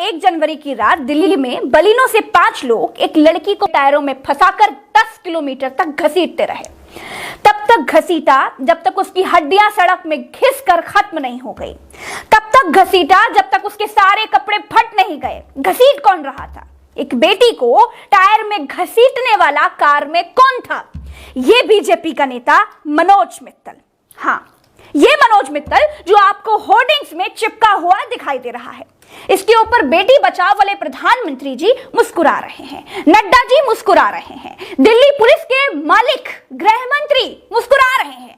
1 जनवरी की रात दिल्ली में बलिनो से 5 लोग एक लड़की को टायरों में फंसाकर 10 किलोमीटर तक घसीटते रहे। तब तक घसीटा जब तक उसकी हड्डियां सड़क में घिसकर खत्म नहीं हो गई। तब तक घसीटा जब तक उसके सारे कपड़े फट नहीं गए। घसीट कौन रहा था? एक बेटी को टायर में घसीटने वाला कार में कौन था? ये बीजेपी का नेता मनोज मित्तल। हाँ, ये मनोज मित्तल जो आपको होर्डिंग्स में चिपका हुआ दिखाई दे रहा है। इसके ऊपर बेटी बचाओ वाले प्रधानमंत्री जी मुस्कुरा रहे हैं, नड्डा जी मुस्कुरा रहे हैं, दिल्ली पुलिस के मालिक गृह मंत्री मुस्कुरा रहे हैं।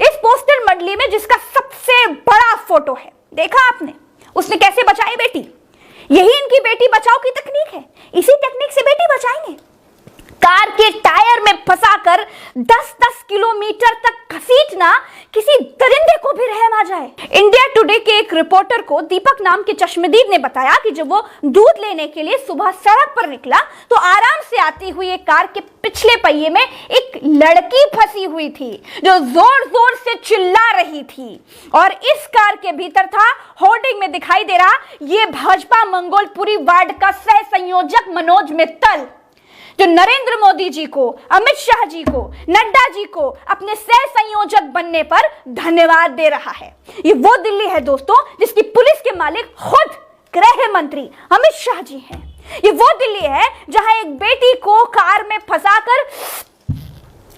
इस पोस्टर मंडली में जिसका सबसे बड़ा फोटो है, देखा आपने उसने कैसे बचाई बेटी? यही इनकी बेटी बचाओ की तकनीक है। इसी टेक्निक से बेटी बचाएंगे। कार के टायर में फंसाकर 10-10 किलोमीटर तक घसीटना किसी दरिंदे को भी रहम आ जाए। इंडिया टुडे के एक रिपोर्टर को दीपक नाम के चश्मदीद ने बताया कि जब वो दूध लेने के लिए सुबह सड़क पर निकला तो आराम से आती हुई एक कार के पिछले पहिए में एक लड़की फंसी हुई थी जो जोर जोर से चिल्ला रही थी। और इस कार के भीतर था, होर्डिंग में दिखाई दे रहा, ये भाजपा मंगोलपुरी वार्ड का सह संयोजक मनोज मित्तल, जो नरेंद्र मोदी जी को, अमित शाह जी को, नड्डा जी को अपने सह संयोजक बनने पर धन्यवाद दे रहा है। ये वो दिल्ली है दोस्तों जिसकी पुलिस के मालिक खुद गृह मंत्री अमित शाह जी हैं। ये वो दिल्ली है जहां एक बेटी को कार में फंसाकर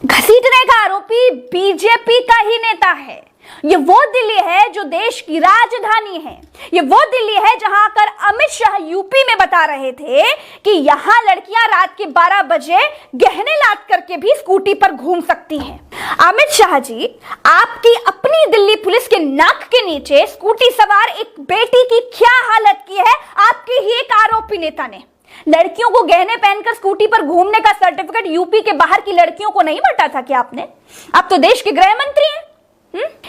घसीटने का आरोपी बीजेपी का ही नेता है। ये वो दिल्ली है जो देश की राजधानी है। ये वो दिल्ली है जहां आकर अमित शाह यूपी में बता रहे थे कि यहां लड़कियां रात के 12 बजे गहने लाद करके भी स्कूटी पर घूम सकती हैं। अमित शाह जी, आपकी अपनी दिल्ली पुलिस के नाक के नीचे स्कूटी सवार एक बेटी की क्या हालत की है आपके ही एक आरोपी नेता ने। लड़कियों को गहने पहनकर स्कूटी पर घूमने का सर्टिफिकेट यूपी के बाहर की लड़कियों को नहीं बांटा था क्या आपने? आप तो देश के गृह मंत्री हैं।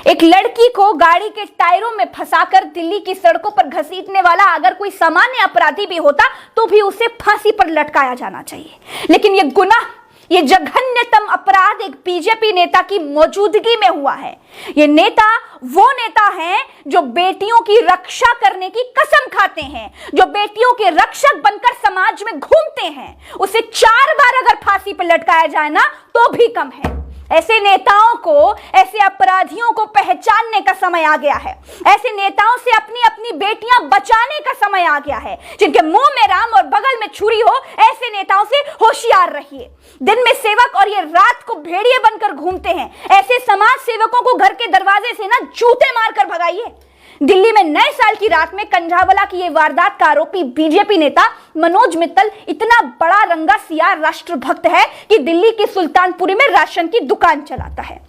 एक लड़की को गाड़ी के टायरों में फंसाकर दिल्ली की सड़कों पर घसीटने वाला अगर कोई सामान्य अपराधी भी होता तो भी उसे फांसी पर लटकाया जाना चाहिए। लेकिन यह गुनाह, ये जघन्यतम अपराध एक बीजेपी नेता की मौजूदगी में हुआ है। ये नेता वो नेता हैं जो बेटियों की रक्षा करने की कसम खाते हैं, जो बेटियों के रक्षक बनकर समाज में घूमते हैं। उसे 4 बार अगर फांसी पर लटकाया जाए ना तो भी कम है। ऐसे नेताओं को, ऐसे अपराधियों को पहचानने का समय आ गया है। ऐसे नेताओं से अपनी अपनी बेटियां बचाने का समय आ गया है। जिनके मुंह में राम और बगल में छुरी हो, ऐसे नेताओं से होशियार रहिए। दिन में सेवक और ये रात को भेड़िए बनकर घूमते हैं। ऐसे समाज सेवकों को घर के दरवाजे से ना जूते मारकर भगाइए। दिल्ली में नए साल की रात में कंझावला की ये वारदात का आरोपी बीजेपी नेता मनोज मित्तल इतना बड़ा रंगा सियार राष्ट्रभक्त है कि दिल्ली की सुल्तानपुरी में राशन की दुकान चलाता है।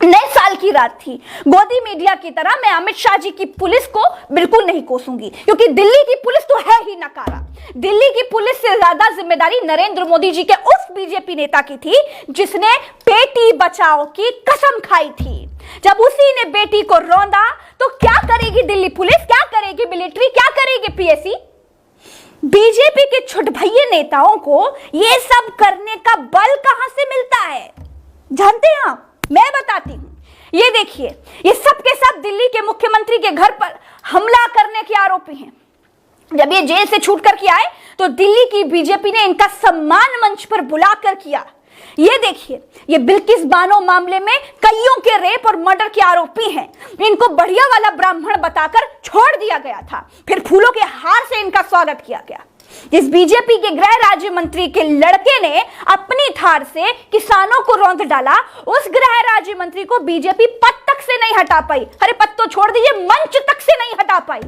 नए साल की रात थी। गोदी मीडिया की तरह मैं अमित शाह जी की पुलिस को बिल्कुल नहीं कोसूंगी, क्योंकि दिल्ली की पुलिस तो है ही नकारा। दिल्ली की पुलिस से ज्यादा जिम्मेदारी नरेंद्र मोदी जी के उस बीजेपी नेता की थी जिसने बेटी बचाओ की कसम खाई थी। जब उसी ने बेटी को रौंदा तो क्या करेगी दिल्ली पुलिस, क्या करेगी मिलिट्री, क्या करेगी पीएसी? बीजेपी के छुटभैये नेताओं को यह सब करने का बल कहां से मिलता है जानते हैं आप? मैं बताती हूं। ये देखिए, ये सब के सब दिल्ली के मुख्यमंत्री के घर पर हमला करने के आरोपी हैं। जब ये जेल से छूट कर के आए तो दिल्ली की बीजेपी ने इनका सम्मान मंच पर बुलाकर किया। ये देखिए, ये बिल्किस बानो मामले में कईयों के रेप और मर्डर के आरोपी हैं। इनको बढ़िया वाला ब्राह्मण बताकर छोड़ दिया गया था, फिर फूलों के हार से इनका स्वागत किया गया। जिस बीजेपी के गृह राज्य मंत्री के लड़के ने अपनी थार से किसानों को रौंद डाला, उस गृह राज्य मंत्री को बीजेपी पद तक से नहीं हटा पाई। अरे पद तो छोड़ दीजिए, मंच तक से नहीं हटा पाई।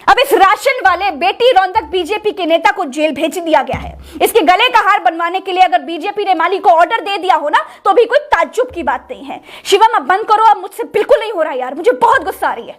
अब इस राशन वाले बेटी रौंदक बीजेपी के नेता को जेल भेज दिया गया है। इसके गले का हार बनवाने के लिए अगर बीजेपी ने माली को ऑर्डर दे दिया हो ना तो भी कोई ताज्जुब की बात नहीं है। शिवम अब बंद करो, अब मुझसे बिल्कुल नहीं हो रहा यार, मुझे बहुत गुस्सा आ रही है।